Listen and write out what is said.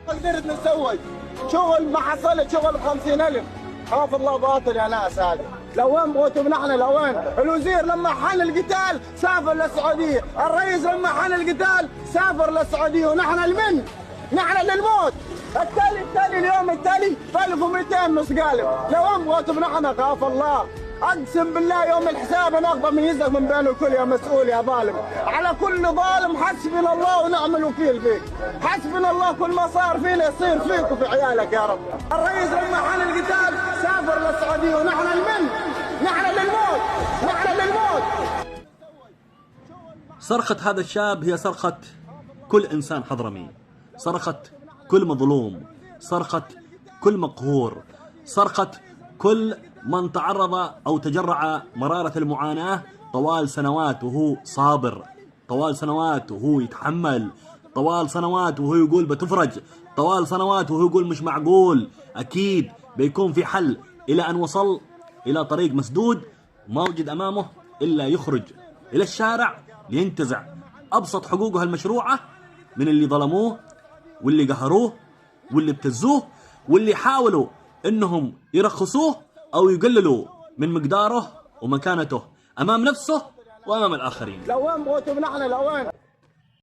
قدرت نسوي شغل ما حصلت شغل ب50,000. خاف الله باطل يا ناس. هذا لوين بغيتوا نحن؟ لوين؟ الوزير لما حل القتال سافر للسعوديه، الرئيس لما حل القتال سافر للسعوديه، ونحن لمن؟ نحن للموت. التالي اليوم التالي 1200 مسقالب. لوين بغيتوا نحن؟ خاف الله. اقسم بالله يوم الحساب نقبل من يزك من بين الكل يا مسؤول يا ظالم. على كل ظالم حسبنا الله ونعم الوكيل فيك. حسبنا الله، كل ما صار فينا يصير فيك وفي عيالك يا رب. الرئيس لما حل القتال سافر للسعوديه، ونحن لمن؟ نحن للموت، نحن للموت. صرخة هذا الشاب هي صرخة كل إنسان حضرمي، صرخة كل مظلوم، صرخة كل مقهور، صرخة كل من تعرض أو تجرع مرارة المعاناة طوال سنوات وهو صابر، طوال سنوات وهو يتحمل، طوال سنوات وهو يقول بتفرج، طوال سنوات وهو يقول مش معقول، أكيد بيكون في حل، إلى أن وصل إلى طريق مسدود ما وجد أمامه إلا يخرج إلى الشارع لينتزع أبسط حقوقه المشروعة من اللي ظلموه واللي قهروه واللي ابتزوه واللي حاولوا إنهم يرخصوه أو يقللوا من مقداره ومكانته أمام نفسه وأمام الآخرين. لوين بغيتوا نحن؟ لوين؟